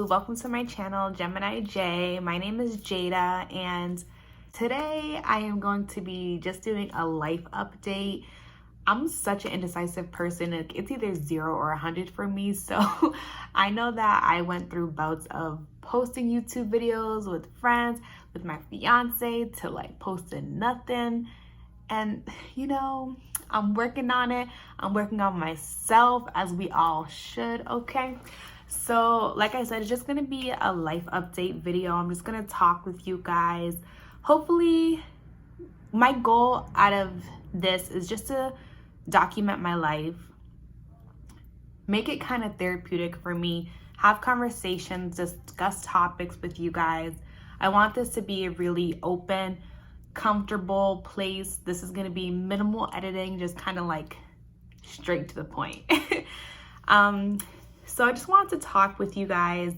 welcome to my channel, Gemini J. My name is Jada, and today I am going to be just doing a life update. I'm such an indecisive person. It's either 0 or 100 for me, so I know that I went through bouts of posting YouTube videos with friends, with my fiance, to like posting nothing. And you know, I'm working on it. I'm working on myself, as we all should, okay? So like I said, it's just gonna be a life update video. I'm just gonna talk with you guys. Hopefully, my goal out of this is just to document my life, make it kind of therapeutic for me, have conversations, discuss topics with you guys. I want this to be a really open, comfortable place. This is gonna be minimal editing, just kind of like straight to the point. So I just wanted to talk with you guys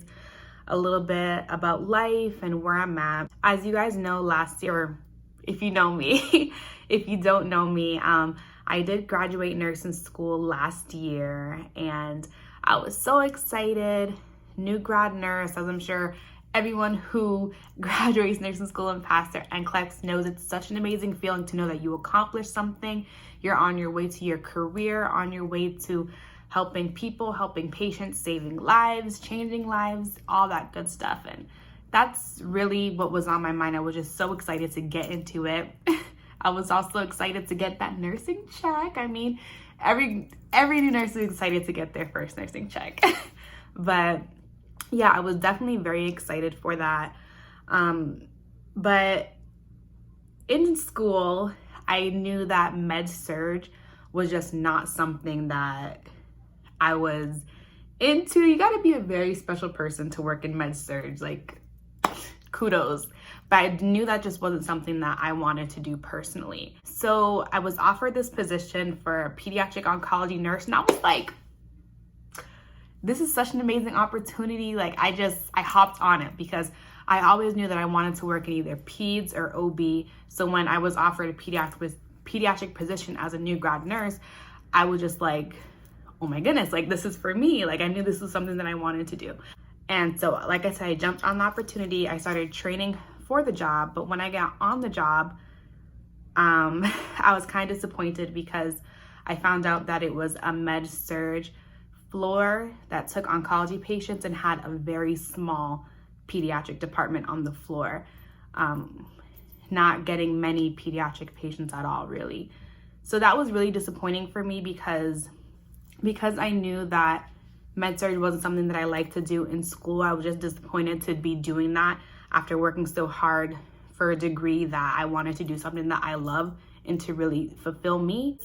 a little bit about life and where I'm at. As you guys know, last year, or if you know me, if you don't know me, I did graduate nursing school last year, and I was so excited. New grad nurse, as I'm sure everyone who graduates nursing school and passed their NCLEX knows, it's such an amazing feeling to know that you accomplished something. You're on your way to your career, on your way to helping people, helping patients, saving lives, changing lives, all that good stuff. And that's really what was on my mind. I was just so excited to get into it. I was also excited to get that nursing check. I mean, every new nurse is excited to get their first nursing check. But yeah, I was definitely very excited for that. But in school, I knew that med-surg was just not something that I was into. You gotta be a very special person to work in med-surg, like kudos. But I knew that just wasn't something that I wanted to do personally. So I was offered this position for a pediatric oncology nurse, and I was like, this is such an amazing opportunity. Like I hopped on it because I always knew that I wanted to work in either peds or OB. So when I was offered a pediatric position as a new grad nurse, I was just like, oh my goodness, like this is for me. Like I knew this was something that I wanted to do. And so, like I said, I jumped on the opportunity. I started training for the job, but when I got on the job, I was kind of disappointed because I found out that it was a med-surg floor that took oncology patients and had a very small pediatric department on the floor. Not getting many pediatric patients at all, really. So that was really disappointing for me because I knew that med-surg wasn't something that I liked to do in school. I was just disappointed to be doing that after working so hard for a degree that I wanted to do something that I love and to really fulfill me.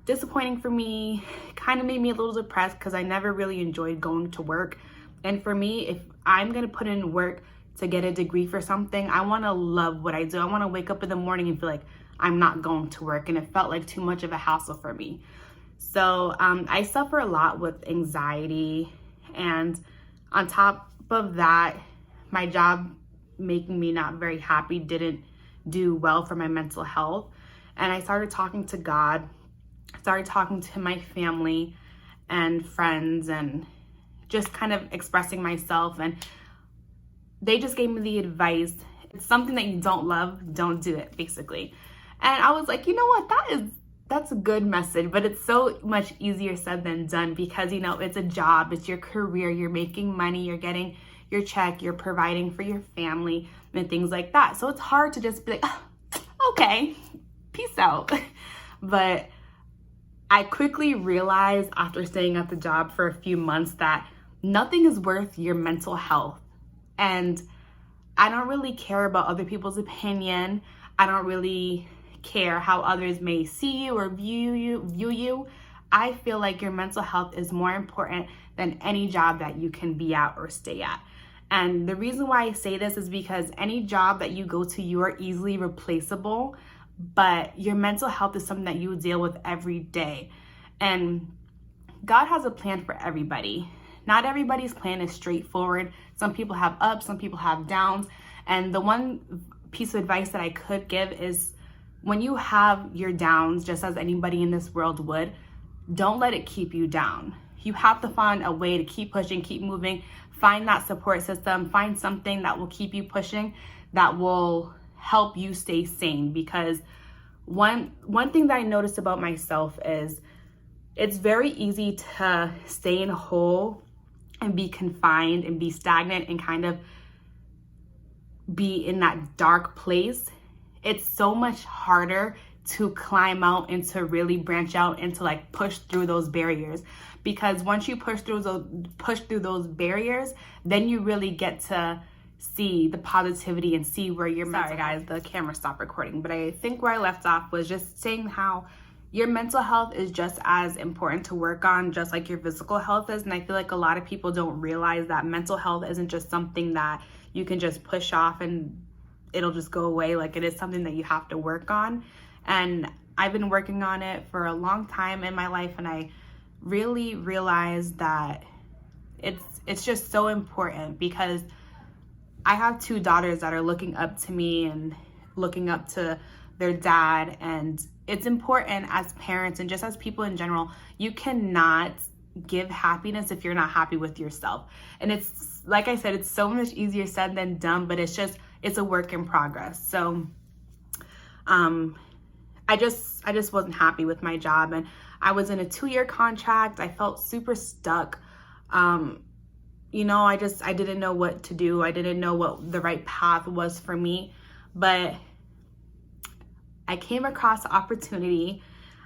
Disappointing for me, kind of made me a little depressed because I never really enjoyed going to work. And for me, if I'm gonna put in work to get a degree for something, I wanna love what I do. I wanna wake up in the morning and feel like I'm not going to work, and it felt like too much of a hassle for me. So I suffer a lot with anxiety, and on top of that, my job making me not very happy didn't do well for my mental health. And I started talking to God, started talking to my family and friends, and just kind of expressing myself, and they just gave me the advice, it's something that you don't love, don't do it, basically. And I was like, you know what, that's a good message, but it's so much easier said than done because, you know, it's a job, it's your career, you're making money, you're getting your check, you're providing for your family and things like that. So it's hard to just be like, oh, okay, peace out. But I quickly realized after staying at the job for a few months that nothing is worth your mental health. And I don't really care about other people's opinion. I don't really care how others may see you or view you. I feel like your mental health is more important than any job that you can be at or stay at. And the reason why I say this is because any job that you go to, you are easily replaceable, but your mental health is something that you deal with every day. And God has a plan for everybody. Not everybody's plan is straightforward. Some people have ups, some people have downs. And the one piece of advice that I could give is, when you have your downs, just as anybody in this world would, don't let it keep you down. You have to find a way to keep pushing, keep moving, find that support system, find something that will keep you pushing, that will help you stay sane. Because one thing that I noticed about myself is it's very easy to stay in a hole and be confined and be stagnant and kind of be in that dark place. It's so much harder to climb out and to really branch out and to like push through those barriers, because once you push through those barriers, then you really get to see the positivity and see where you're. Sorry guys, the camera stopped recording, but I think where I left off was just saying how your mental health is just as important to work on, just like your physical health is. And I feel like a lot of people don't realize that mental health isn't just something that you can just push off and it'll just go away. Like, it is something that you have to work on. And I've been working on it for a long time in my life, and I really realized that it's just so important, because I have 2 daughters that are looking up to me and looking up to their dad, and it's important as parents and just as people in general, you cannot give happiness if you're not happy with yourself. And it's, like I said, it's so much easier said than done, but it's a work in progress. So I just wasn't happy with my job, and I was in a 2-year contract. I felt super stuck. You know, I didn't know what to do. I didn't know what the right path was for me, but I came across the opportunity.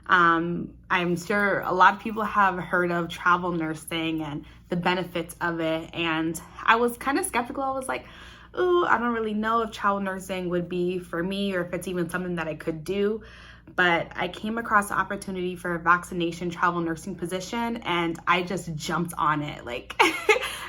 I'm sure a lot of people have heard of travel nursing and the benefits of it. And I was kind of skeptical. I was like, ooh, I don't really know if travel nursing would be for me or if it's even something that I could do. But I came across the opportunity for a vaccination travel nursing position, and I just jumped on it. Like,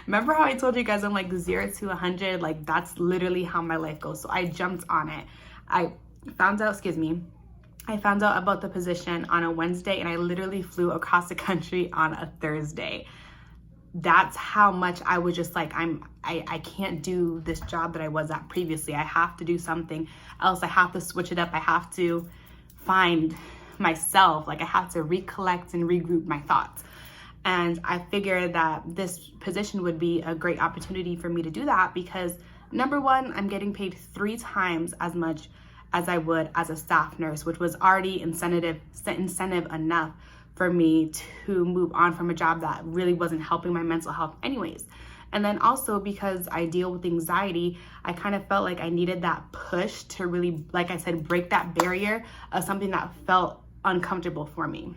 remember how I told you guys I'm like 0 to 100? Like, that's literally how my life goes. So I jumped on it. I found out about the position on a Wednesday, and I literally flew across the country on a Thursday. That's how much I was just like, I can't do this job that I was at previously. I have to do something else. I have to switch it up. I have to find myself. Like, I have to recollect and regroup my thoughts. And I figured that this position would be a great opportunity for me to do that, because number one, I'm getting paid 3 times as much as I would as a staff nurse, which was already incentive enough for me to move on from a job that really wasn't helping my mental health anyways. And then also, because I deal with anxiety, I kind of felt like I needed that push to really, like I said, break that barrier of something that felt uncomfortable for me.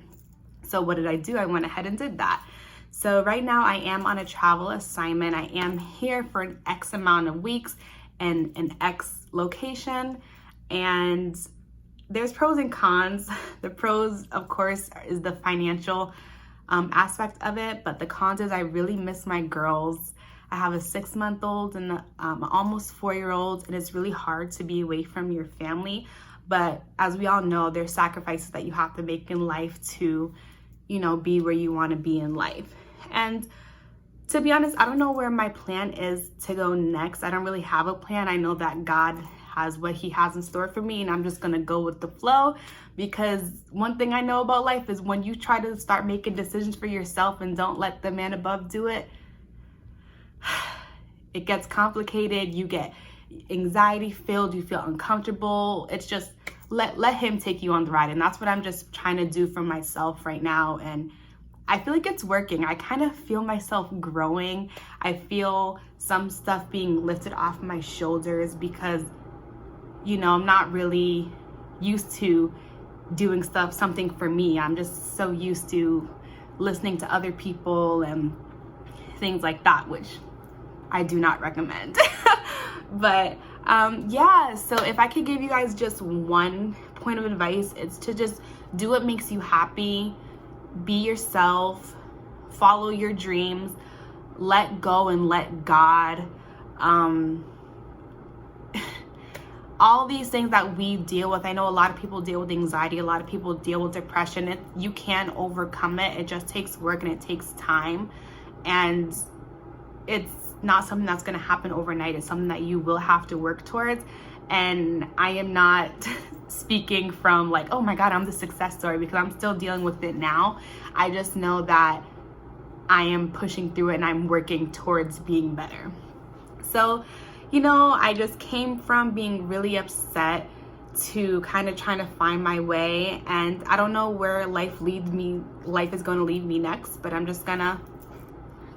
So what did I do? I went ahead and did that. So right now I am on a travel assignment. I am here for an X amount of weeks and an X location. And there's pros and cons. The pros, of course, is the financial aspect of it, but the cons is I really miss my girls. I have a 6-month-old and almost 4-year-old, and it's really hard to be away from your family. But as we all know, there's sacrifices that you have to make in life to, you know, be where you want to be in life. And to be honest, I don't know where my plan is to go next. I don't really have a plan. I know that God has what he has in store for me, and I'm just gonna go with the flow, because one thing I know about life is when you try to start making decisions for yourself and don't let the man above do it, it gets complicated. You get anxiety filled, you feel uncomfortable. It's just let him take you on the ride. And that's what I'm just trying to do for myself right now, and I feel like it's working. I kind of feel myself growing. I feel some stuff being lifted off my shoulders, because, you know, I'm not really used to doing something for me. I'm just so used to listening to other people and things like that, which I do not recommend. But yeah, so if I could give you guys just one point of advice, it's to just do what makes you happy. Be yourself, follow your dreams, let go and let God. All these things that we deal with, I know a lot of people deal with anxiety, a lot of people deal with depression. You can overcome it. It just takes work and it takes time. And it's not something that's going to happen overnight. It's something that you will have to work towards. And I am not speaking from like, oh my God, I'm the success story, because I'm still dealing with it now. I just know that I am pushing through it and I'm working towards being better. So, you know, I just came from being really upset to kind of trying to find my way, and I don't know where life is going to lead me next, but I'm just gonna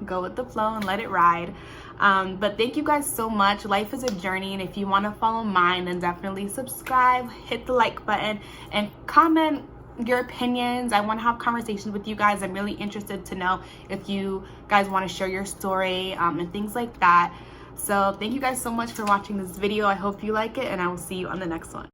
go with the flow and let it ride. But thank you guys so much. Life is a journey, and if you want to follow mine, then definitely subscribe, hit the like button, and comment your opinions. I want to have conversations with you guys. I'm really interested to know if you guys want to share your story and things like that. So thank you guys so much for watching this video. I hope you like it, and I will see you on the next one.